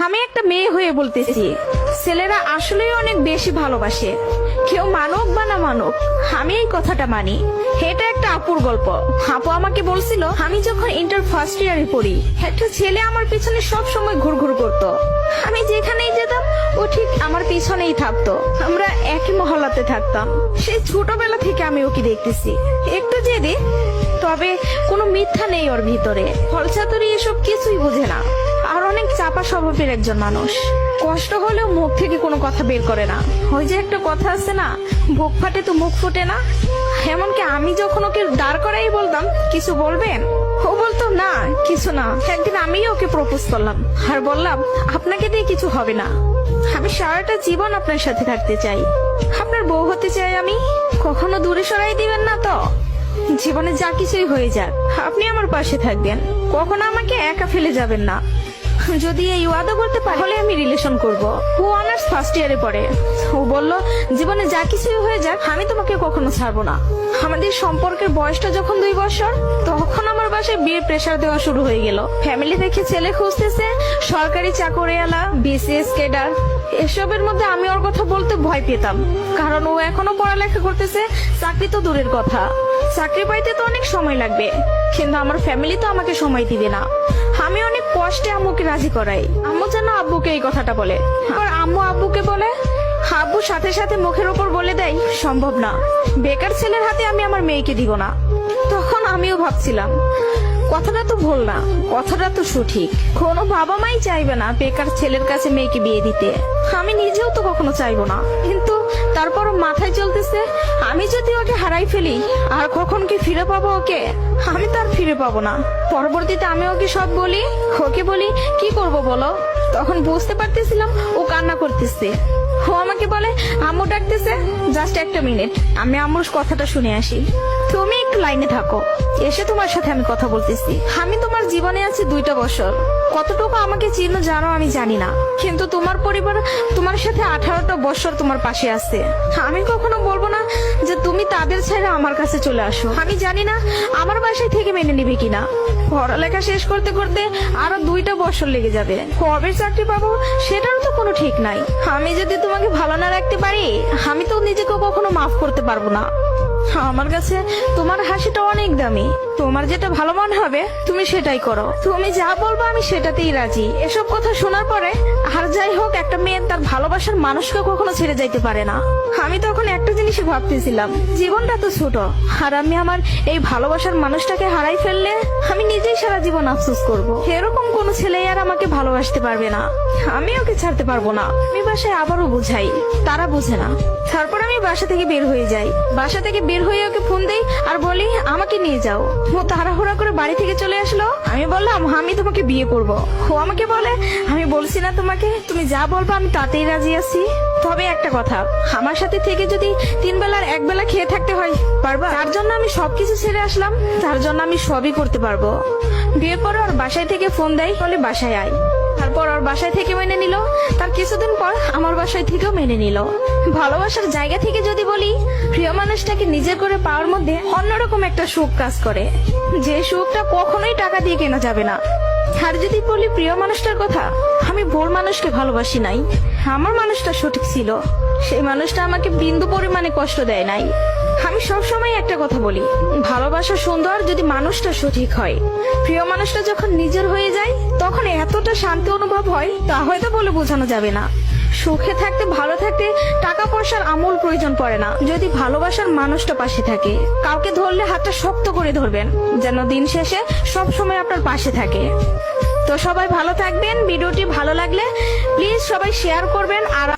আমি একটা মেয়ে হয়ে বলতেছি, ছেলেরা আসলেই অনেক বেশি ভালোবাসে। কেউ মানুক বা না মানুক, আমি এই কথাটা মানি। এটা একটা আপুর গল্প। আপু আমাকে বলছিল, আমি যখন ইন্টার ফার্স্ট ইয়ারে পড়ি, একটা ছেলে আমার পিছনে সব সময় ঘুরঘুর করতো। আমি যেখানেই যেতাম ও ঠিক আমার পিছনেই থাকতো। আমরা একই মহল্লাতে থাকতাম। সেই ছোটবেলা থেকে আমি ওকে দেখতেছি। একটু জেদি, তবে কোনো মিথ্যা নেই ওর ভিতরে। ফলচাতুরি এসব কিছুই বুঝে না। আর অনেক চাপা স্বভাবের একজন মানুষ। কষ্ট হলেও মুখ থেকে কোনো কথা বের করে না। ওই যে একটা কথা আছে না, বুক ফাটে তো মুখ ফুটে না। এমনকি আমি যখন ওকে দাঁড় করাই বলতাম, কিছু বলবেন, ও বলতো না কিছু না। একদিন আমি ওকে প্রপোজ করলাম আর বললাম, আপনাকে দিয়ে কিছু হবে না। আমি সারাটা জীবন আপনার সাথে থাকতে চাই, আপনার বউ হতে চাই আমি। কখনো দূরে সরাই দিবেন না তো? জীবনে যা কিছুই হয়ে যাক, আপনি আমার পাশে থাকবেন। কখনো আমাকে একা ফেলে যাবেন না। যদি এই ওয়াদা করতে পারি, তাহলে আমি রিলেশন করব। ও অনার্স ফার্স্ট ইয়ারে পড়ে। ও বলল, জীবনে যা কিছুই হয়ে যাক, আমি তোমাকে কখনো ছাড়বো না। আমাদের সম্পর্কের বয়সটা যখন 2 বছর, তখন আমার বাসায় বিয়ের প্রেসার দেওয়া শুরু হয়ে গেল। ফ্যামিলি থেকে ছেলে খুঁজতেছে, সরকারি চাকরিওয়ালা, বিসিএস ক্যাডার। এসবের মধ্যে আমি ওর কথা বলতে ভয় পেতাম, কারণ ও এখনো পড়ালেখা করতেছে। চাকরি তো দূরের কথা, চাকরি পাইতে তো অনেক সময় লাগবে। কিন্তু আমার ফ্যামিলি তো আমাকে সময় দিবে না। আমি অনেক কষ্টে আম্মুকে রাজি করাই। আম্মু যেন আব্বুকে এই কথাটা বলে, আর আম্মু আব্বুকে বলে। আব্বু সাথে সাথে মুখের উপর বলে দেয়, সম্ভব না, বেকার ছেলের হাতে আমি আমার মেয়েকে দিব না। তখন আমিও ভাবছিলাম, কথাটা তো ভুল না, কথাটা তো সঠিক। কোনো বাবা মাই চাইবে না বেকার ছেলের কাছে মেয়েকে বিয়ে দিতে। আমি নিজেও তো কখনো চাইবো না। কিন্তু তারপরও মাথায় চলতেছে, আমি যদি ওকে হারাই ফেলি, আর কখন কি ফিরে পাবো ওকে? আমি তো আর ফিরে পাবো না। পরবর্তীতে আমি ওকে সব বলি, ওকে বলি কি করব বলো। তখন বুঝতে পারতেছিলাম ও কান্না করতেছে। ও আমাকে বলে, আম্মু ডাকতেছে, জাস্ট একটা মিনিট, আমি আম্মুর কথাটা শুনে আসি। তুমি একটু লাইনে থাকো, এসে তোমার সাথে আমি কথা বলতেছি। আমি তোমার জীবনে আছি 2টা বছর। কতটুকু আমাকে চিনো জানো আমি জানি না, কিন্তু তোমার পরিবার তোমার সাথে 18টা বছর তোমার পাশে আছে। আমি কখনো বলবো না যে তুমি তাদের ছেড়ে আমার কাছে চলে আসো। আমি জানি না আমার বাসায় থেকে মেনে নিবে কিনা। পড়ালেখা শেষ করতে করতে আরো 2টা বছর লেগে যাবে। কবে চাকরি পাবো সেটারও তো কোনো ঠিক নাই। আমি যদি তোমাকে ভালো না রাখতে পারি, আমি তো নিজেকে কখনো মাফ করতে পারবো না। আমার কাছে তোমার হাসিটা অনেক দামি। তোমার যেটা ভালো মনে হবে তুমি সেটাই করো। তুমি যা বলবো আমি সেটাতেই রাজি। এসব কথা শোনার পরে, আর যাই হোক, একটা মেয়ে তার ভালোবাসার মানুষকে কখনো ছেড়ে যাইতে পারে না। আমি তখন একটা জিনিসই ভাবতেছিলাম, জীবনটা তো ছোট, আর আমি আমার এই ভালোবাসার মানুষটাকে হারাই ফেললে আমি নিজেই সারা জীবন আফসোস করব। এরকম কোন ছেলে আর আমাকে ভালোবাসতে পারবে না। আমি ওকে ছাড়তে পারবো না। আমি বাসায় আবারও বুঝাই, তারা বুঝে না। তারপর আমি বাসা থেকে বের হয়ে যাই। বাসা থেকে বের হয়ে ওকে ফোন দেই আর বলি, আমাকে নিয়ে যাও। ও তাড়াহুড়া করে বাড়ি থেকে চলে আসলো। আমি বললাম, আমি তোমাকে বিয়ে করব। ও আমাকে বলে, আমি বলছি না তোমাকে, তুমি যা বলবো আমি তাতেই রাজি আছি। তবে একটা কথা, আমার সাথে থেকে যদি 3 বেলার 1 বেলা খেয়ে থাকতে হয়, পারবা? তার জন্য আমি সবকিছু ছেড়ে আসলাম, তার জন্য আমি সবই করতে পারবো। বিয়ের পরে ওর বাসায় থেকে ফোন দেয়, বলে বাসায় আয়। তারপর ওর বাসায় থেকে মেনে নিল। তার কিছুদিন পর আমার বাসায় থেকেও মেনে নিল। ভালোবাসার জায়গা থেকে যদি বলি, প্রিয় মানুষটাকে নিজের করে পাওয়ার মধ্যে অন্যরকম একটা সুখ কাজ করে, যে সুখটা কখনোই টাকা দিয়ে কেনা যাবে না। আর যদি বলি প্রিয় মানুষটার কথা, আমি ভুল মানুষকে ভালোবাসি নাই। আমার মানুষটা সঠিক ছিল। সেই মানুষটা আমাকে বিন্দু পরিমাণে কষ্ট দেয় নাই। আমি সবসময় একটা কথা বলি, ভালোবাসা সুন্দর যদি মানুষটা সঠিক হয়। প্রিয় মানুষটা যখন নিজের হয়ে যায়, তখন এতটা শান্তি অনুভব হয়, তা হয়তো বলে বোঝানো যাবে না। সুখে থাকতে, ভালো থাকতে টাকা পয়সার আমূল প্রয়োজন পড়ে না, যদি ভালোবাসার মানুষটা পাশে থাকে। কাউকে ধরলে হাতটা শক্ত করে ধরবেন, যেন দিন শেষে সব সময় আপনার পাশে থাকে। তো সবাই ভালো থাকবেন। ভিডিওটি ভালো লাগলে প্লিজ সবাই শেয়ার করবেন। আর